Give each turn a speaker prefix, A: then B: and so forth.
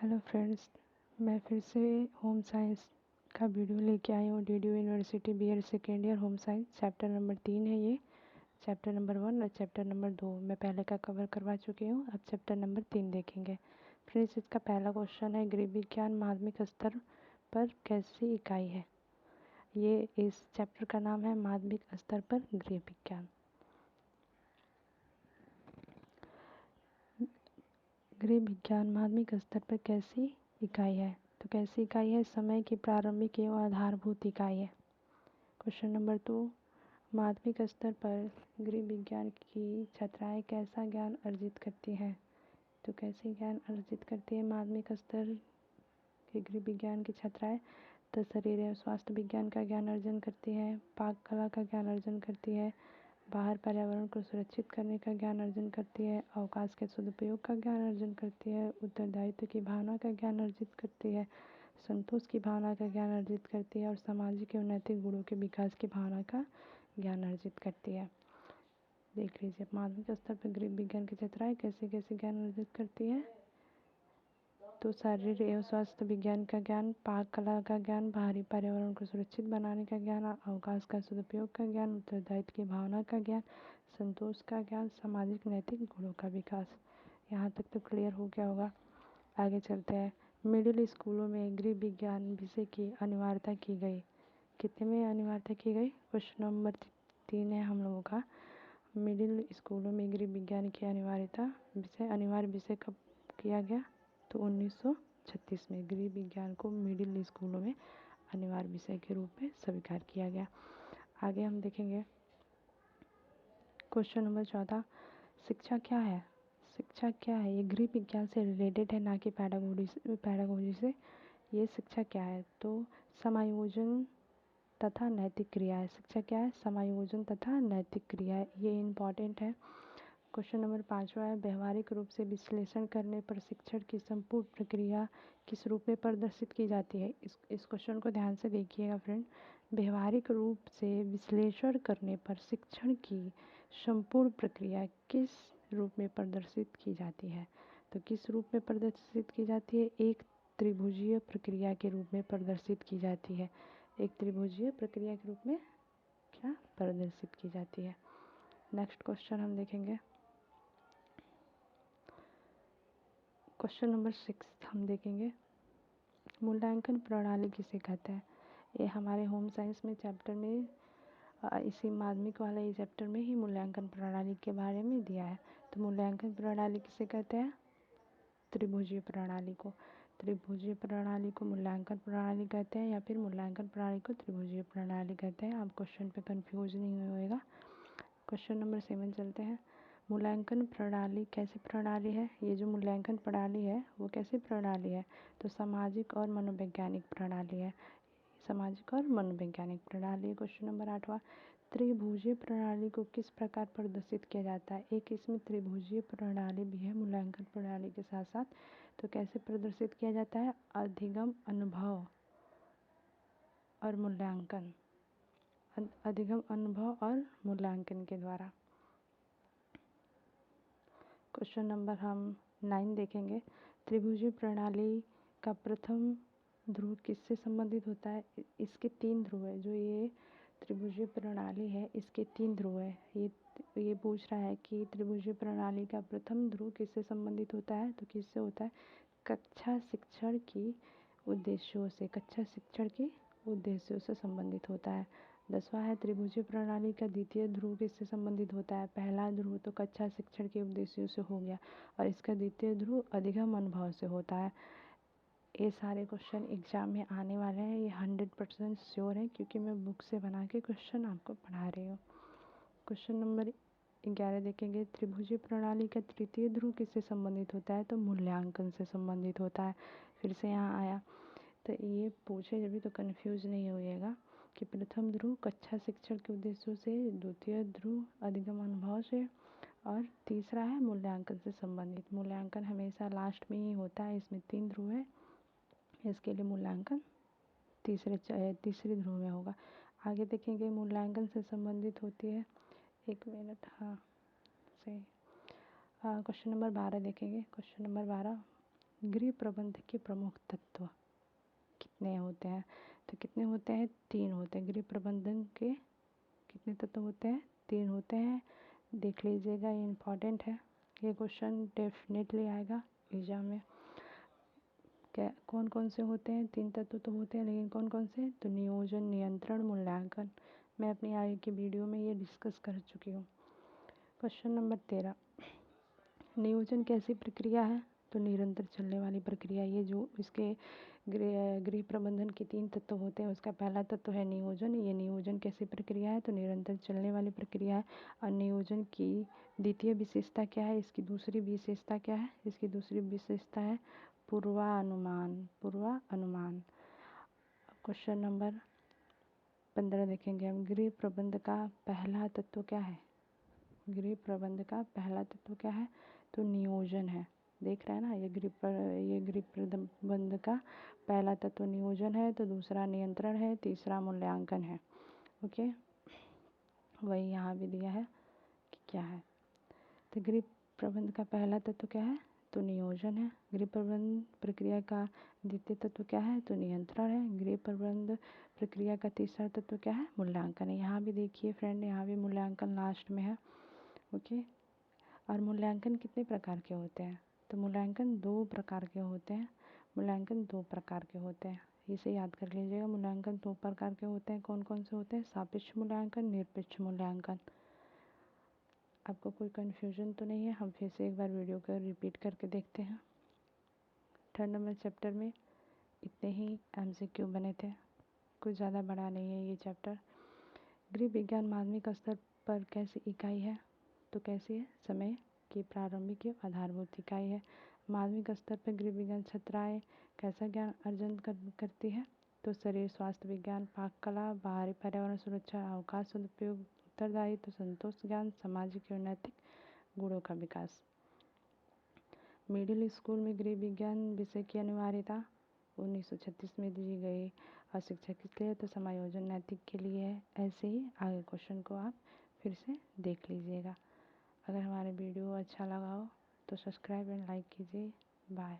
A: Hello friends, मैं फिर से होम साइंस का वीडियो लेके आई हूँ। DDU university BEd second year home science chapter number 3 है। ये चैप्टर नंबर 1 और चैप्टर नंबर 2 मैं पहले का कवर करवा चुकी हूँ। अब चैप्टर नंबर 3 देखेंगे। फ्रेंड्स, इसका पहला क्वेश्चन है, गृह विज्ञान माध्यमिक स्तर पर कैसी इकाई है। ये इस चैप्टर का नाम है, माध्यमिक स्तर पर गृह विज्ञान। गृह विज्ञान माध्यमिक स्तर पर कैसी इकाई है, तो कैसी इकाई है, समय की प्रारंभिक एवं आधारभूत इकाई है। क्वेश्चन नंबर 2, माध्यमिक स्तर पर गृह विज्ञान की छात्राएं कैसा ज्ञान अर्जित करती हैं, तो कैसे ज्ञान अर्जित करती है माध्यमिक स्तर के गृह विज्ञान की छात्राएं, तो शरीर एवं स्वास्थ्य विज्ञान का ज्ञान अर्जन करती है, पाक कला का ज्ञान अर्जन करती है, बाहर पर्यावरण को सुरक्षित करने का ज्ञान अर्जन करती है, अवकाश के सदुपयोग का ज्ञान अर्जन करती है, उत्तरदायित्व की भावना का ज्ञान अर्जित करती है, संतोष की भावना का ज्ञान अर्जित करती है और सामाजिक एवं नैतिक गुणों के विकास की भावना का ज्ञान अर्जित करती है। देख लीजिए, माध्यमिक स्तर पर गृह विज्ञान की छात्राएं कैसे कैसे ज्ञान अर्जित करती है, तो शारीरिक एवं स्वास्थ्य विज्ञान का ज्ञान, पाक कला का ज्ञान, बाहरी पर्यावरण को सुरक्षित बनाने का ज्ञान, अवकाश का सदुपयोग का ज्ञान, उत्तरदायित्व की भावना का ज्ञान, संतोष का ज्ञान, सामाजिक नैतिक गुणों का विकास। यहाँ तक तो क्लियर हो गया होगा। आगे चलते हैं। मिडिल स्कूलों में गृह विज्ञान विषय की अनिवार्यता की गई। कितने में अनिवार्यता की गई, क्वेश्चन नंबर 3 है हम लोगों का। मिडिल स्कूलों में गृह विज्ञान की अनिवार्य विषय कब किया गया, तो 1936 में गृह विज्ञान को मिडिल स्कूलों में अनिवार्य विषय के रूप में स्वीकार किया गया। आगे हम देखेंगे क्वेश्चन नंबर 14, शिक्षा क्या है। शिक्षा क्या है, ये गृह विज्ञान से रिलेटेड है, ना कि पैडागोजी से। ये शिक्षा क्या है, तो समायोजन तथा नैतिक क्रिया है। शिक्षा क्या है, समायोजन तथा नैतिक क्रिया है। ये इम्पॉर्टेंट है। क्वेश्चन नंबर 5वां है, व्यवहारिक रूप से विश्लेषण करने पर शिक्षण की संपूर्ण प्रक्रिया किस रूप में प्रदर्शित की जाती है। इस क्वेश्चन को ध्यान से देखिएगा फ्रेंड। व्यवहारिक रूप से विश्लेषण करने पर शिक्षण की संपूर्ण प्रक्रिया किस रूप में प्रदर्शित की जाती है, तो किस रूप में प्रदर्शित की जाती है, एक त्रिभुजीय प्रक्रिया के रूप में प्रदर्शित की जाती है। एक त्रिभुजीय प्रक्रिया के रूप में क्या प्रदर्शित की जाती है। नेक्स्ट क्वेश्चन हम देखेंगे, क्वेश्चन नंबर 6 हम देखेंगे, मूल्यांकन प्रणाली किसे कहते हैं। ये हमारे होम साइंस में चैप्टर में इसी माध्यमिक वाले ये चैप्टर में ही मूल्यांकन प्रणाली के बारे में दिया है। तो मूल्यांकन प्रणाली किसे कहते हैं, त्रिभुजीय प्रणाली को। त्रिभुजीय प्रणाली को मूल्यांकन प्रणाली कहते हैं, या फिर मूल्यांकन प्रणाली को त्रिभुजीय प्रणाली कहते हैं। आप क्वेश्चन पे कंफ्यूज नहीं होएगा। क्वेश्चन नंबर 7 चलते हैं। मूल्यांकन प्रणाली कैसी प्रणाली है, ये जो मूल्यांकन प्रणाली है वो कैसी प्रणाली है, तो सामाजिक और मनोवैज्ञानिक प्रणाली है। सामाजिक और मनोवैज्ञानिक प्रणाली। क्वेश्चन नंबर 8वां, त्रिभुजीय प्रणाली को किस प्रकार प्रदर्शित किया जाता है। एक इसमें त्रिभुजीय प्रणाली भी है मूल्यांकन प्रणाली के साथ साथ, तो कैसे प्रदर्शित किया जाता है, अधिगम, अनुभव और मूल्यांकन। अधिगम, अनुभव और मूल्यांकन के द्वारा। क्वेश्चन नंबर हम 9 देखेंगे, त्रिभुजीय प्रणाली का प्रथम ध्रुव किससे संबंधित होता है। इसके 3 ध्रुव है। जो ये त्रिभुजीय प्रणाली है इसके 3 ध्रुव है। ये पूछ रहा है कि त्रिभुजीय प्रणाली का प्रथम ध्रुव किससे संबंधित होता है, तो किससे होता है, कक्षा शिक्षण की उद्देश्यों से। कक्षा शिक्षण के उद्देश्यों से संबंधित होता है। 10वां है, त्रिभुजीय प्रणाली का द्वितीय ध्रुव किससे संबंधित होता है। पहला ध्रुव तो कक्षा शिक्षण के उद्देश्यों से हो गया, और इसका द्वितीय ध्रुव अधिगम अनुभव से होता है। ये सारे क्वेश्चन एग्जाम में आने वाले हैं, ये 100% श्योर है, क्योंकि मैं बुक से बना के क्वेश्चन आपको पढ़ा रही हूँ। क्वेश्चन नंबर 11 देखेंगे, त्रिभुजीय प्रणाली का तृतीय ध्रुव किससे संबंधित होता है, तो मूल्यांकन से संबंधित होता है। फिर से यहाँ आया, तो ये पूछे जब भी तो कन्फ्यूज नहीं होइएगा कि प्रथम ध्रुव कक्षा शिक्षण के उद्देश्यों से, द्वितीय ध्रुव अधिगम अनुभव से, और तीसरा है मूल्यांकन से संबंधित। मूल्यांकन हमेशा लास्ट में ही होता है। इसमें 3 ध्रुव है, इसके लिए मूल्यांकन तीसरे ध्रुव में होगा। आगे देखेंगे, मूल्यांकन से संबंधित होती है, 1 मिनट, हाँ सही। क्वेश्चन नंबर 12 देखेंगे। क्वेश्चन नंबर 12, गृह प्रबंध के प्रमुख तत्व कितने होते हैं? तो कितने होते हैं? 3 होते हैं। गृह प्रबंधन के कितने तत्व होते हैं? 3 होते हैं। देख लीजिएगा, ये इम्पॉर्टेंट है। ये क्वेश्चन डेफिनेटली आएगा एग्जाम में। क्या कौन कौन से होते हैं? 3 तत्व तो होते हैं, लेकिन कौन कौन से? तो नियोजन, नियंत्रण, मूल्यांकन। मैं अपनी आगे की वीडियो में ये डिस्कस कर चुकी हूँ। क्वेश्चन नंबर 13, नियोजन कैसी प्रक्रिया है? तो निरंतर चलने वाली प्रक्रिया। ये जो इसके गृह प्रबंधन के 3 तत्व होते हैं, उसका पहला तत्व है नियोजन। ये नियोजन कैसी प्रक्रिया है? तो निरंतर चलने वाली प्रक्रिया है। और नियोजन की द्वितीय विशेषता क्या है? इसकी दूसरी विशेषता क्या है? इसकी दूसरी विशेषता है पूर्वानुमान। पूर्वानुमान। क्वेश्चन नंबर 15 देखेंगे हम। गृह प्रबंध का पहला तत्व क्या है? गृह प्रबंध का पहला तत्व क्या है? तो नियोजन है। देख रहे हैं ना, ये गृह प्रबंध का पहला तत्व नियोजन है, तो दूसरा नियंत्रण है, तीसरा मूल्यांकन है। ओके, वही यहाँ भी दिया है कि क्या है। तो गृह प्रबंध का पहला तत्व क्या है? तो नियोजन है। गृह प्रबंध प्रक्रिया का द्वितीय तत्व क्या है? तो नियंत्रण है। गृह प्रबंध प्रक्रिया का तीसरा तत्व क्या है? मूल्यांकन है। यहाँ भी देखिए फ्रेंड, यहाँ भी मूल्यांकन लास्ट में है। ओके, और मूल्यांकन कितने प्रकार के होते हैं? तो मूल्यांकन 2 प्रकार के होते हैं। मूल्यांकन 2 प्रकार के होते हैं, इसे याद कर लीजिएगा। मूल्यांकन 2 प्रकार के होते हैं। कौन कौन से होते हैं? सापेक्ष मूल्यांकन, निरपेक्ष मूल्यांकन। आपको कोई कन्फ्यूजन तो नहीं है? हम फिर से एक बार वीडियो को रिपीट करके देखते हैं। 3rd नंबर चैप्टर में इतने ही MCQ बने थे, कुछ ज़्यादा बड़ा नहीं है ये चैप्टर। गृह विज्ञान माध्यमिक स्तर पर कैसी इकाई है? तो कैसी है? समय की प्रारंभिक एवं आधारभूत इकाई है। माध्यमिक स्तर पर गृह विज्ञान छात्राएं कैसा ज्ञान अर्जन करती है? तो शरीर स्वास्थ्य विज्ञान, पाक कला, बाहरी पर्यावरण सुरक्षा, अवकाश सदुपयोग, उत्तरदायित्व, संतोष ज्ञान, सामाजिक एवं नैतिक गुणों का विकास। मिडिल स्कूल में गृह विज्ञान विषय की अनिवार्यता 1936 में दी गई। और शिक्षक के लिए तो समायोजन नैतिक के लिए है। ऐसे ही आगे क्वेश्चन को आप फिर से देख लीजिएगा। अगर हमारे वीडियो अच्छा लगा हो तो सब्सक्राइब एंड लाइक कीजिए। बाय।